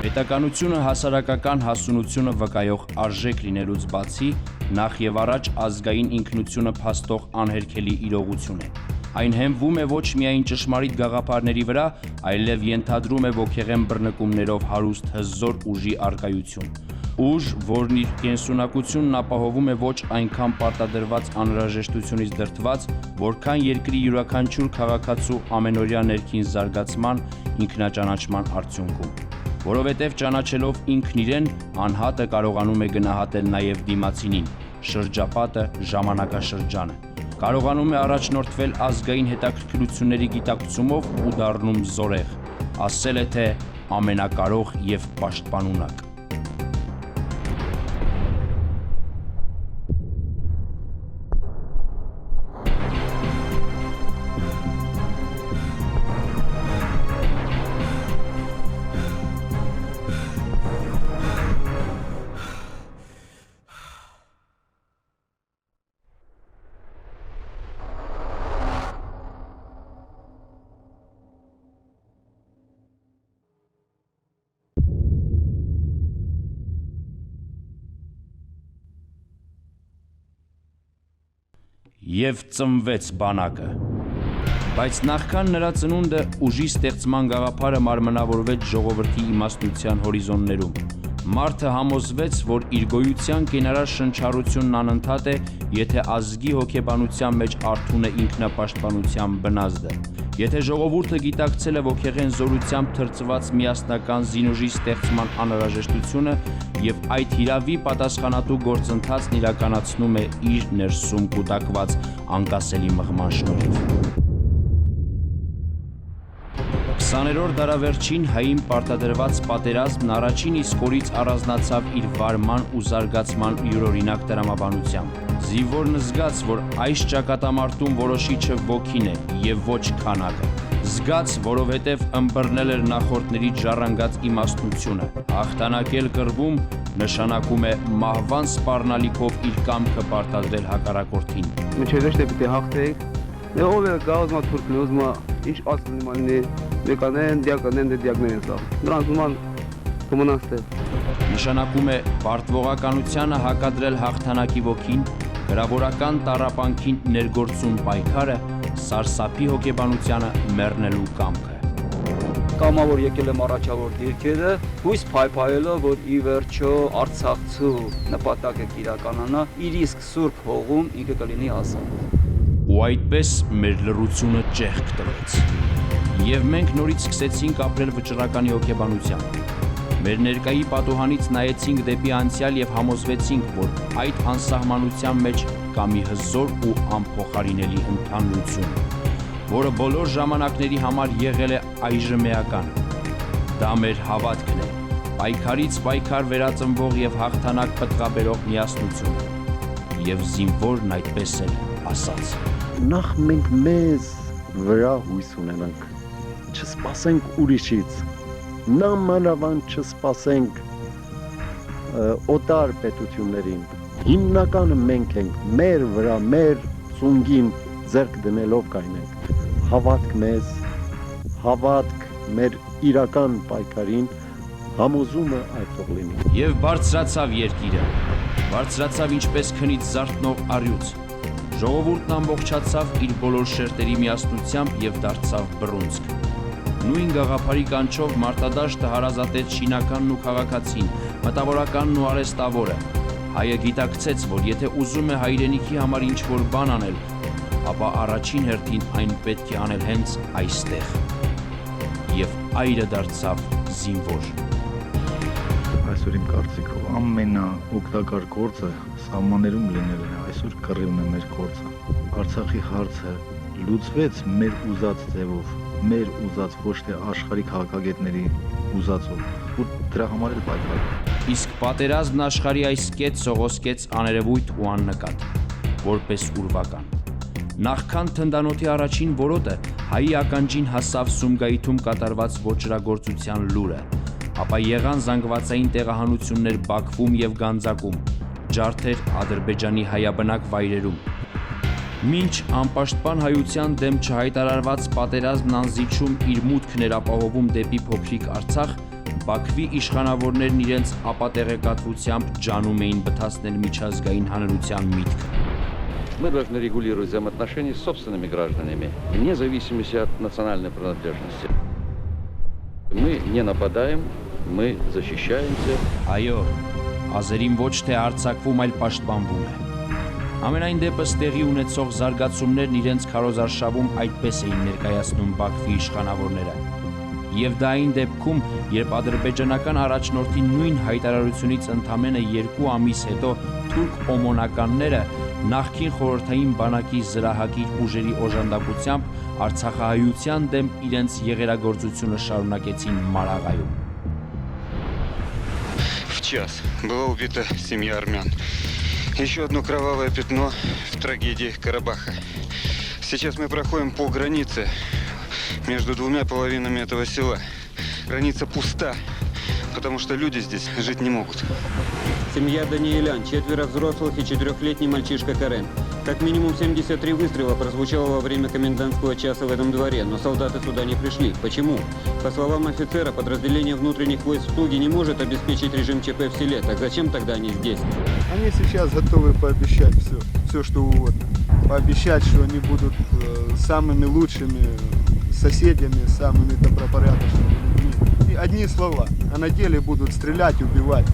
Պետականությունը հասարակական հասունությունը վկայող արժեք լինելուց բացի, նախ եւ առաջ ազգային ինքնությունը փաստող անհերքելի իրողություն է։ Այն հենվում է ոչ միայն ճշմարիտ գաղափարների վրա, այլև ենթադրում է ոգեղեն բռնկումներով հարուստ հզոր ուժի առկայություն։ Ուժ, որն իր կենսունակությունն ապահովում է ոչ այնքան պարտադրված անհրաժեշտությունից դրդված, որքան երկրի յուրաքանչյուր քաղաքացու ամենօրյա ներքին զարգացման, ինքնաճանաչման արդյունքում։ Որովհետև ճանաչելով ինքն իրեն, անհատը կարողանում է գնահատել նաև դիմացինին, շրջապատը, ժամանակաշրջանը։ Կարողանում է առաջնորդվել ազգային հետաքրքրությունների գիտակցումով ու դառնում զորեղ, ասել է թե ամենակարող և պաշտպանունակ։ Եվ ծնվեց բանակը։ Բայց նախքան նրա ծնունդը ուժի ստեղծման գաղափարը մարմնավորվեց ժողովրդի իմաստնության հորիզոններում։ Մարդը համոզվեց, որ իր գոյության կենարար շնչառությունն անընդհատ է, եթե ազգի հոգեբանության մեջ արթուն է ինքնապաշտպանության բնազդը։ Եթե ժողովուրդը գիտակցել է ոգեղեն զորությամբ թրծված միասնական զինուժի ստեղծման անհրաժեշտությունը և այդ հիրավի պատասխանատու գործընթացն իրականացնում է իր ներսում կուտակված անկասելի մղման շնորհիվ։ 20-րդ դարավերջին հային պարտադրված պատերազմն առաջին իսկ օրից առանձնացավ իր վարման ու զարգացման յուրօրինակ տրամաբանությամբ։ Զինվորն զգաց, որ այս ճակատամարտում որոշիչը ոգին է և ոչ քանակը։ Զգաց, որովհետև ըմբռնել էր նախորդների ժառանգած իմաստնությունը։ Հաղթանակել կռվում նշանակում է մահվան սպառնալիքով իր կամքը պարտադրել հակառակորդին։ Ոչ թե պիտի հաղթեիք, ով է գազմա թուրքն ուզմա ինչ ասլի մաննի Մեկանեն, դիակներ են սաղ, նրանց ուման կմնաստել։ Նշանակում է պարտվողականությանը հակադրել հաղթանակի ոգին, գրավորական տառապանքին ներգործուն պայքարը, սարսափի հոգեբանությանը մեռնելու կամքը։ Կամավոր եկել եմ առաջավոր դիրքերը, հույս փայփայելով, որ ի վերջո Արցախցու նպատակը կիրականանա, իր իսկ սուրբ հողում ինքը կլինի ազատ։ Ու այդպես մեր լռությունը ճեղք տվեց։ Եվ մենք նորից սկսեցինք ապրել վճռականի հոգեբանությամբ։ Մեր ներկայի պատուհանից նայեցինք դեպի անցյալ և համոզվեցինք, որ այդ անսահմանության մեջ կա մի հզոր ու անփոխարինելի ընդհանրություն, որը բոլոր ժամանակների համար եղել է այժմ էական։ Դա մեր հավատքն է, պայքարից պայքար վերածնվող և հաղթանակ պտղաբերող միասնությունը։ Եվ զինվորն այդպես էլ ասաց. Նախ մենք մեզ վրա հույս ունենանք, չսպասենք ուրիշից, նամանավանդ չսպասենք օտար պետություններին։ Հիմնականը մենք ենք, մեր վրա, մեր ծունգին ձեռք դնելով կայնենք։ Հավատք մեզ, հավատք մեր իրական պայքարին, համոզումը այդտեղ լինի։ Եվ բարձրացավ երկիրը, բարձրացավ ինչպես քնից զարթնող առյուծ։ Ժողովուրդն ամբողջացավ իր բոլոր շերտերի միասնությամբ և դարձավ բռունցք։ Նույն գաղափարի կանչով մարտադաշտը հարազատեց շինականն ու քաղաքացին, մտավորականն ու արհեստավորը։ Հայը գիտակցեց, որ եթե ուզում է հայրենիքի համար ինչ-որ բան անել, ապա առաջին հերթին այն պետք է անել հենց այստեղ։ Եվ այրը դարձավ զինվոր։ Այսօր իմ կարծիքով ամենաօգտակար գործը սահմաններում լինելն է, այսօր կռիվն է մեր գործը։ Արցախի հարցը լուծվեց մեր ուզած ձևով, մեր ուզած ոչ թե աշխարհի քաղաքագետների ուզածով, ու դրա համար էլ պայքարում։ Իսկ պատերազմն աշխարհի այս կետ սողոսկեց աներևույթ ու աննկատ, որպես ուրվական։ Նախքան թնդանոթի առաջին որոտը հայի ականջին հասավ Սումգայիթում կատարված ոճրագործության լուրը, ապա եղան զանգվածային տեղահանություններ Բաքվում եւ Գանձակում, ջարդեր Ադրբեջանի հայաբնակ վայրերում։ Մինչ անպաշտպան հայության դեմ չհայտարարված պատերազմն անզիջում իր մուտքն էր ապահովում դեպի փոքրիկ Արցախ, Բաքվի իշխանավորներն իրենց ապատեղեկատվությամբ ջանում էին բթացնել միջազգային հանրության միտքը։ Мы должны регулировать взаимоотношения с собственными гражданами, вне зависимости от национальной принадлежности. Мы не нападаем, мы защищаемся. Այո, ազերին ոչ թե արձակվում, այլ պաշտպանվում է։ Ամենայն դեպս տեղի ունեցող զարգացումներն իրենց քարոզարշավում այդպես էին ներկայացնում Բաքվի իշխանավորները։ Եվ դա այն դեպքում, երբ ադրբեջանական առաջնորդի նույն հայտարարությունից ընդամենը 2 ամիս հետո թուրք օմոնականները նախկին խորհրդային բանակի զրահակիր ուժերի օժանդակությամբ արցախահայության դեմ իրենց եղերագործությունը շարունակեցին Մարաղայում։ В час была убита семья армян. Еще одно кровавое пятно в трагедии Карабаха. Сейчас мы проходим по границе между двумя половинами этого села. Граница пуста, потому что люди здесь жить не могут. Семья Даниэлян, 4 взрослых и 4-летний мальчишка Карен. Как минимум 73 выстрела прозвучало во время комендантского часа в этом дворе, но солдаты сюда не пришли. Почему? По словам офицера, подразделение внутренних войск Туги не может обеспечить режим ЧП в селе. Так зачем тогда они здесь? Они сейчас готовы пообещать все что угодно. Пообещать, что они будут самыми лучшими соседями, самыми добропорядочными людьми. И одни слова, а на деле будут стрелять, убивать.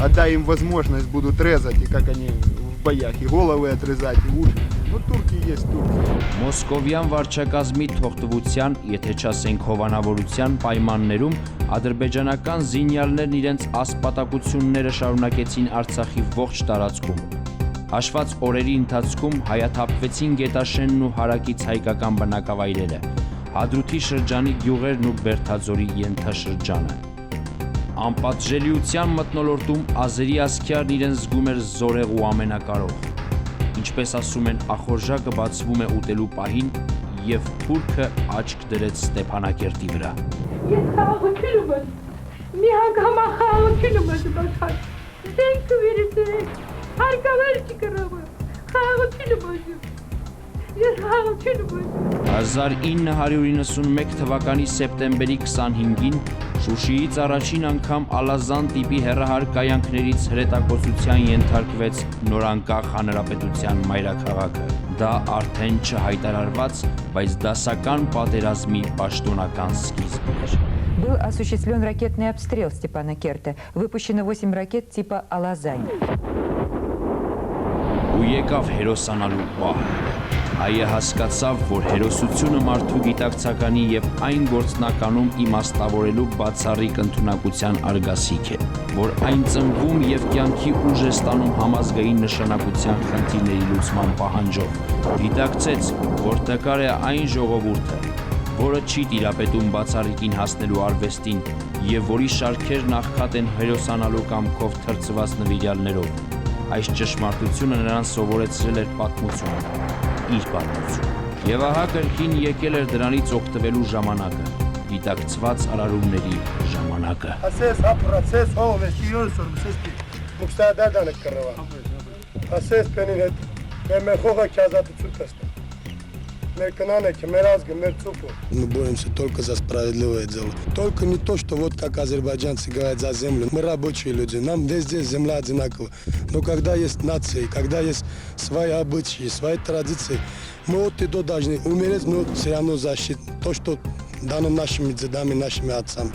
Отдай им возможность, будут резать, и как они в боях, и головы отрезать, и уши. Ну, турки есть турки. Մոսկովյան վարչակազմի թողտվության, եթե չասենք հովանավորության պայմաններում ադրբեջանական զինյալներն իրենց ասպատակությունները շարունակեցին Արցախի ողջ տարածքում։ Հաշված օրերի ընթացքում հայաթափվեցին Գետաշենն ու հարակից հայկական բնակավայրերը, Հադրութի շրջանի գյուղերն ու Բերթաձորի ենթաշրջանը։ Անպատժելիության մթնոլորտում ազերի ասքյարն իրեն զգում էր զորեղ ու ամենակարող։ Ինչպես ասում են, ախորժակը բացվում է ուտելու պահին, եւ թուրքը աչք դրեց Ստեփանակերտի վրա։ Ես խաղաղություն եմ, մի հանգամ խաղաղություն եմ բացած։ Դենք վիրուսը, հարկավոր չի կրողը, խաղաղություն եմ։ Ես խաղաղություն եմ։ 1991 թվականի սեպտեմբերի 25-ին Շուշիից առաջին անգամ Ալազան տիպի հեռահար կայանքներից հրետակոծության ենթարկվեց նորանկախ հանրապետության մայրաքաղաքը։ Դա արդեն չհայտարարված, բայց դասական պատերազմի պաշտոնական սկիզբն էր։ Был осуществлен ракетный обстрел Степанакерта. Выпущено 8 ракет типа «Алазань». Ու եկավ հերոսանալու պահը։ Հայը հասկացավ, որ հերոսությունը մարդու գիտակցականի եւ այն գործնականում իմաստավորելու բացառիկ ընդունակության արգասիք է, որ այն ծնվում եւ կյանքի ուժ է ստանում համազգային նշանակության խնդիրների լուծման պահանջով։ Գիտակցեց, որ տկար է այն ժողովուրդը, որը չի տիրապետում բացառիկին հասնելու արվեստին եւ որի շարքերն աղքատ են հերոսանալու կամքով թրծված նվիրյալներով։ Այս ճշմարտությունը նրան սովորեցրել էր պատմությունը, իր պատմությունը։ Եվ ահա կրկին եկել էր դրանից օգտվելու ժամանակը, դիտակցված արարումների ժամանակը։ Ասես հա պրոցես հո վեստիոն սորմսեստի մուքստադադանը կռվա։ Ասես պենին հետ մեր խողը քազատություն տեսնա։ Մեր կնանեքը, մեր ազգը, մեր ծուփը։ Мы боремся только за справедливое дело. Только не то, что вот как азербайджанцы говорят за землю. Мы рабочие люди, нам везде земля одинакова. Но когда есть нации, когда есть свои обычаи, свои традиции, мы от и до должны умереть, но все равно защитить то, что դանը нашими դեդամի, нашими отцами։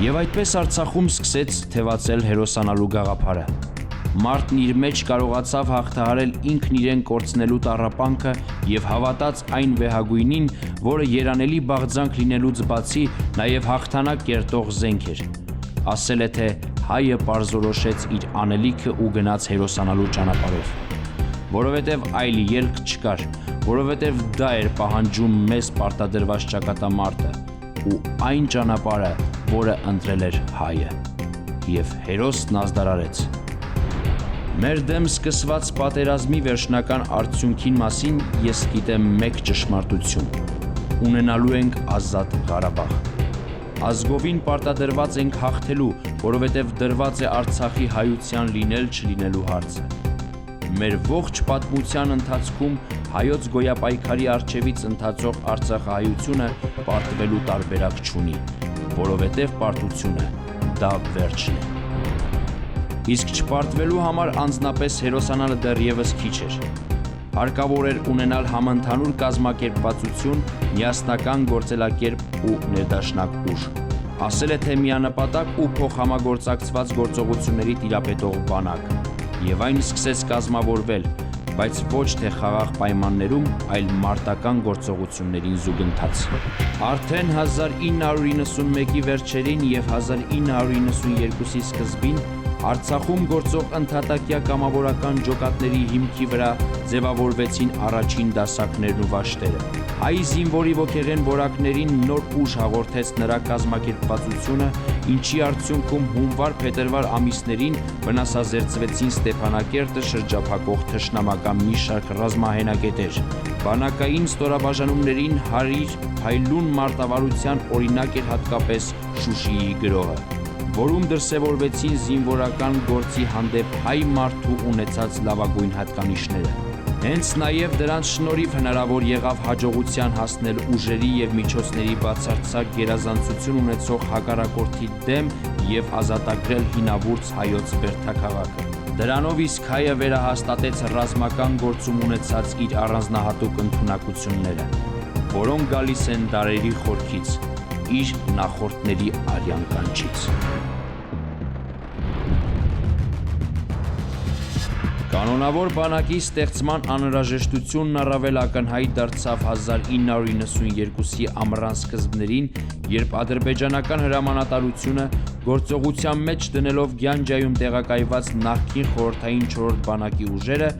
Եվ այդպես Արցախում սկսեց թևածել հերոսանալու գաղափարը։ Մարդն իր մեջ կարողացավ հաղթահարել ինքն իրեն կորցնելու տառապանքը եւ հավատաց այն վեհագույնին, որը երանելի բաղձանք լինելուց բացի նաեւ հաղթանակ կերտող զենք էր։ Ասել է, թե հայը պարզորոշեց իր անելիքը ու գնաց հերոսանալու ճանապարհով, որովհետեւ այլ ելք չկար, որովհետեւ դա էր պահանջում մեզ պարտադրված ճակատամարտը ու այն ճանապարհը, որը ընտրել էր հայը։ Եվ հերոսն ազդարարեց։ Մեր դեմ սկսված պատերազմի վերջնական արդյունքին մասին ես գիտեմ մեկ ճշմարտություն. ունենալու ենք ազատ Ղարաբաղ։ Ազգովին պարտադրված ենք հաղթելու, որովհետև դրված է Արցախի հայության լինել-չլինելու հարցը։ Մեր ողջ պատմության ընթացքում հայոց գոյապայքարի առջևից ընթացող արցախահայությունը պարտվելու տարբերակ չունի, որովհետև պարտությունը դա վերջն է։ Իսկ չպարտվելու համար անձնապես հերոսանալը դեռևս քիչ էր։ Հարկավոր էր ունենալ համընդհանուր կազմակերպվածություն, միասնական գործելակերպ ու ներդաշնակ ուժ։ Ասել է թե միանպատակ ու փոխհամագործակցված գործողությունների տիրապետող բանակ։ Եվ այն սկսեց կազմավորվել, բայց ոչ թե խաղաղ պայմաններում, այլ մարտական գործողություններին զուգընթաց։ Արդեն 1991-ի վերջերին եւ 1992-ի սկզբին Արցախում գործող ընդհատակյա կամավորական ջոկատների հիմքի վրա ձևավորվեցին առաջին դասակներն ու վաշտերը։ Հայ զինվորի ոգեղեն որակներին նոր ուժ հաղորդեց նրա կազմակերպվածությունը, ինչի արդյունքում հունվար-փետրվար ամիսներին վնասազերծվեցին Ստեփանակերտը շրջափակող թշնամական մի շարք ռազմահենակետեր։ Բանակային ստորաբաժանումներին հարիր փայլուն մարտավարության օրինակ էր հատկապես Շուշիի գրոհը, որում դրսևորվեցին զինվորական գործի հանդեպ հայ մարդու ունեցած լավագույն հատկանիշները։ Հենց նաև դրանց շնորհիվ հնարավոր եղավ հաջողության հասնել ուժերի եւ միջոցների բացարձակ գերազանցություն ունեցող հակառակորդի դեմ եւ ազատագրել հինավուրց հայոց բերդաքաղաքը։ Դրանով իսկ հայը վերահաստատեց ռազմական գործում ունեցած իր առանձնահատուկ ընդունակությունները, որոնք գալիս են դարերի խորքից, իր նախորդների արյան կանչից։ Կանոնավոր բանակի ստեղծման անհրաժեշտությունն առավել ակնհայտ դարձավ 1992-ի ամռան սկզբներին, երբ ադրբեջանական հրամանատարությունը գործողության մեջ դնելով Գյանջայում տեղակայված նախկին խորհրդային 4-րդ բանակի ուժերը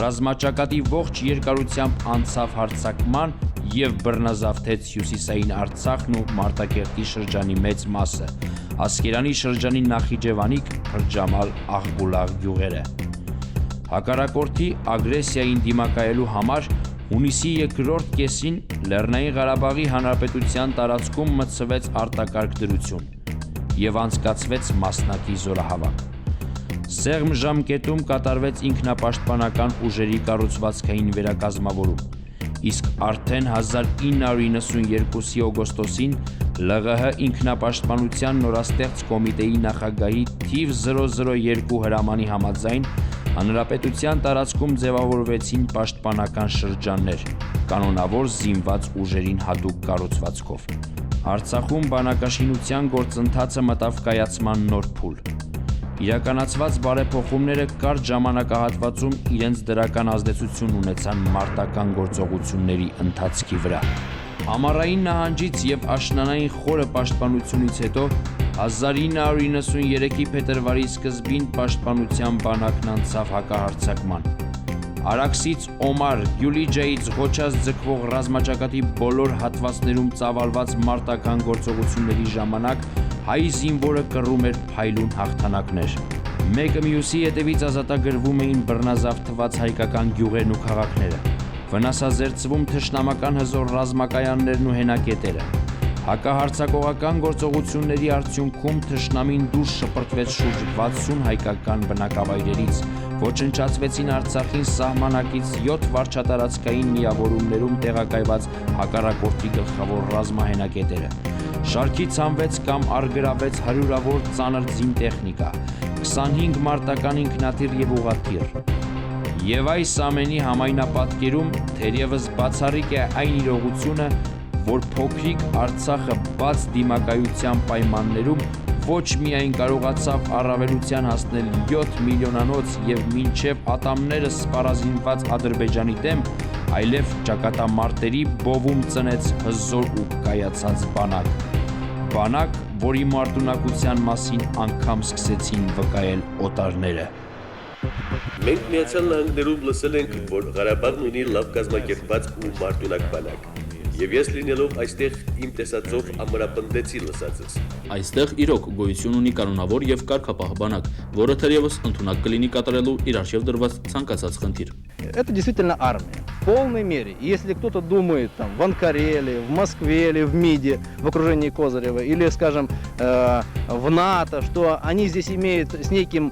ռազմաճակատի ողջ երկարությամբ անցավ հարձակման և բռնազավթեց հյուսիսային Արցախն ու Մարտակերտի շրջանի մեծ մասը, Ասկերանի շրջանի Նախիջևանիկ, Քրջամալ, Աղբուլաղ գյուղերը։ Հակառակորդի ագրեսիային դիմակայելու համար հունիսի 2-րդ կեսին Լեռնային Ղարաբաղի Հանրապետության տարածքում մտցվեց արտակարգ դրություն և անցկացվեց մասնակի զորահավաք։ Սեղմ ժամկետում կատարվեց ինքնապաշտպանական ուժերի կառուցվածքային վերակազմավորում, իսկ արդեն 1992-ի օգոստոսին ԼՂՀ ինքնապաշտպանության նորաստեղծ կոմիտեի նախագահի թիվ 002 հրամանի համաձայն Հանրապետության տարածքում ձևավորվեցին պաշտպանական շրջաններ, կանոնավոր զինված ուժերին հատուկ կառուցվածքով։ Արցախում բանակաշինության գործընթացը մտավ կայացման նոր փուլ։ Իրականացված բարեփոխումները կարճ ժամանակահատվածում իրենց դրական ազդեցություն ունեցան մարտական գործողությունների ընթացքի վրա։ Ամառային նահանջից և աշնանային խորը պաշտպանությունից հետո 1993-ի փետրվարի սկզբին պաշտպանության բանակն անցավ հակահարձակման։ Արաքսից Օմար, Գյուլիջայից Ղոչազ ձգվող ռազմաճակատի բոլոր հատվածներում ծավալված մարտական գործողությունների ժամանակ հայ զինվորը կռում էր փայլուն հաղթանակներ։ Մեկը մյուսի հետևից ազատագրվում էին բռնազավթված հայկական գյուղերն ու քաղաքները, վնասազերծվում թշնամական հզոր ռազմակայաններն ու հենակետերը։ Հակահարձակողական գործողությունների արդյունքում թշնամին դուրս շպրտվեց շուրջ 60 հայկական բնակավայրերից, ոչնչացվեցին Արցախին սահմանակից 7 վարչատարածքային միավորումներում տեղակայված հակառակորդի գլխավոր ռազմահենակետերը։ Շարքից հանվեց կամ առգրավեց հարյուրավոր ծանր զինտեխնիկա, 25 մարտական ինքնաթիռ և ուղղաթիռ։ Եվ այս ամենի համայնապատկերում թերևս բացառիկ է այն իրողությունը, որ փոքրիկ Արցախը բաց դիմակայության պայմաններում ոչ միայն կարողացավ առավելության հասնել 7 միլիոնանոց և մինչև ատամները սպառազինված Ադրբեջանի դեմ, այլև ճակատամարտերի բովում ծնեց հզոր ու կայացած բանակ։ Բանակ, որի մարտունակության մասին անգամ սկսեցին վկայել օտարները։ Մենք Միացյալ Նահանգներում լսել ենք, որ Ղարաբաղն ունի լավ կազմակերպված ու մարտունակ բանակ։ Եվ ես լինելով այստեղ իմ տեսածով ամրապնդեցի լսածս։ Այստեղ իրոք գոյություն ունի կանոնավոր եւ կարգապահ բանակ, որը թերևս ընդունակ կլինի կատարելու իր արժեվ դրված ցանկացած խնդիր։ Это действительно армия. В полной мере. Если кто-то думает там, в Анкаре или в Москве или в МИДе, в окружении Козырева, или, скажем, в НАТО, что они здесь имеют с неким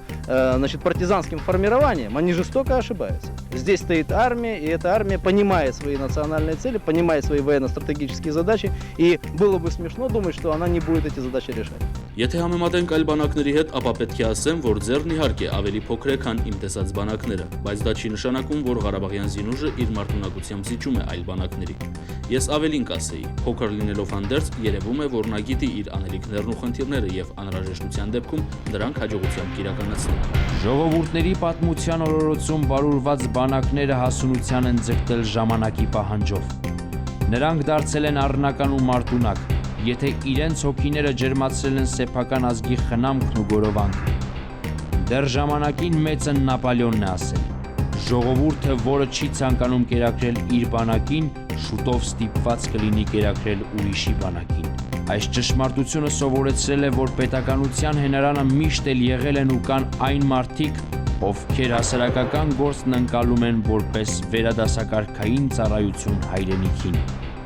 партизанским формированием, они жестоко ошибаются. Здесь стоит армия, и эта армия понимает свои национальные цели, понимает свои военно-стратегические задачи, и было бы смешно думать, что она не будет эти задачи решать. Եթե համեմատենք այլ բանակների հետ, ապա պետք է ասեմ, որ ձեռն իհարկե ավելի փոքր է, քան իմ տեսած բանակները, բայց դա չի նշանակում, որ Ղարաբաղյան զինուժը իր մարտունակությամբ զիջում է այլ բանակների։ Ես ավելին կասեի, փոքր լինելով հանդերձ, երևում է, որ նա գիտի իր անելիքներն ու խնդիրները եւ անհրաժեշտության դեպքում դրանք հաջողությամբ կիրականացնել։ Ժողովուրդների պատմության օրորոցում բարուրված բանակները հասունության են ձգտել ժամանակի պահանջով։ Նրանք դարձել են առնական ու մարտունակ, եթե իրենց հոգիները ջերմացրել են սեփական ազգի խնամքն ու գորովանքը։ Դեռ ժամանակին մեծը Նապոլեոնն է ասել. ժողովուրդը, որը չի ցանկանում կերակրել իր բանակին, շուտով ստիպված կլինի կերակրել ուրիշի բանակին։ Այս ճշմարտությունը սովորեցրել է, որ պետականության հենարանը միշտ էլ եղել են ու կան այն մարդիկ, ովքեր հասարակական գործն ընկալում են որպես վերադասակարգային ծառայություն հայրենիքին։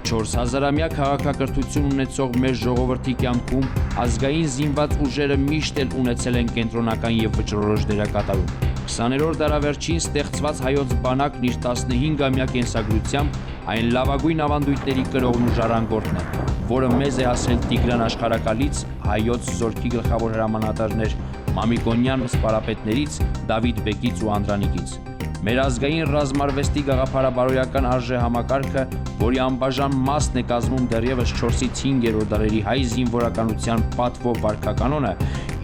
4000-ամյա քաղաքակրթություն ունեցող մեր ժողովրդի կյանքում ազգային զինված ուժերը միշտ էլ ունեցել են կենտրոնական եւ վճռորոշ դերակատարում։ 20-րդ դարավերջին ստեղծված հայոց բանակն իր 15-ամյա կենսագրությամբ այն լավագույն ավանդույթների կրողն ու ժառանգորդն է, որը մեզ է հասել Տիգրան Աշխարհակալից, հայոց զորքի գլխավոր հրամանատարներ Մամիկոնյան սպարապետներից, Դավիթ Բեկից ու Անդրանիկից։ Մեր ազգային ռազմարվեստի գաղափարաբարոյական արժե համակարգը, որի անբաժան մասն է կազմում դեռևս 4-ից 5-րդ դարերի հայ զինվորականության պատվո վարքականոնը,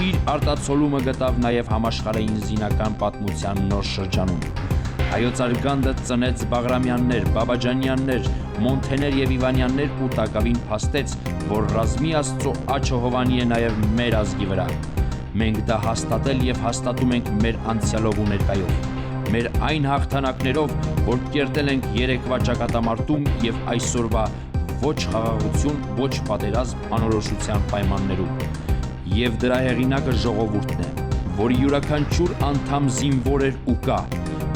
իր արտացոլումը գտավ նաև համաշխարհային զինական պատմության նոր շրջանում։ Հայոց արգանդը ծնեց Բաղրամյաններ, Բաբաջանյաններ, Մոնթեներ եւ Իվանյաններ ու տակավին փաստեց, որ ռազմի աստծո աչը հովանի է նաև մեր ազգի վրա։ Մենք դա հաստատել եւ հաստատում ենք մեր անցյալով ու ներկայով։ Մեր այն հաղթանակներով, որ կերտել ենք երեկվա ճակատամարտում եւ այսօրվա ոչ խաղաղություն, ոչ պատերազմ անորոշության պայմաններում։ Եվ դրա հեղինակը ժողովուրդն է, որի յուրաքանչյուր անդամ զինվոր էր ու կա։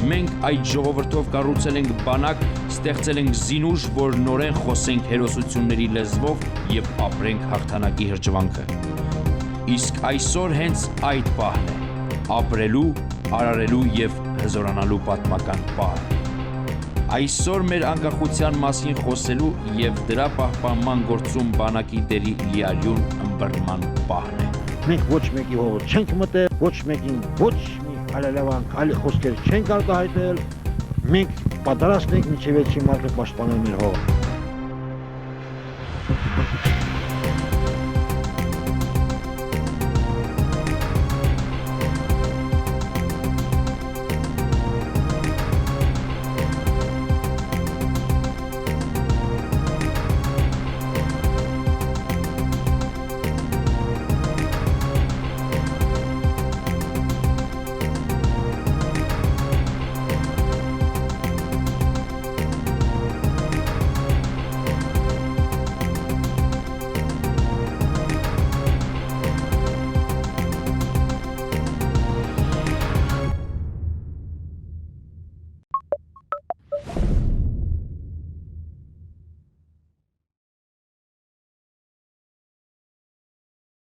Մենք այդ ժողովրդով կառուցել ենք բանակ, ստեղծել ենք զինուժ, որ նորեն խոսենք հերոսությունների լեզվով եւ ապրենք հաղթանակի հրճվանքը։ Իսկ այսօր հենց այդ պահն է՝ ապրելու, արարելու եւ հզորանալու պատմական պահը։ Այսօր մեր անկախության մասին խոսելու եւ դրա պահպանման գործում բանակի դերի լիարյուն ըմբռնման պահն է։ Մենք ոչ մեկի հողը չենք մտել, ոչ մեկին ոչ մի այլևան այլ խոսքեր չենք արտահայտել։ Մենք պատրաստ ենք մինչև վերջին մարտը պաշտպանել մեր հողը։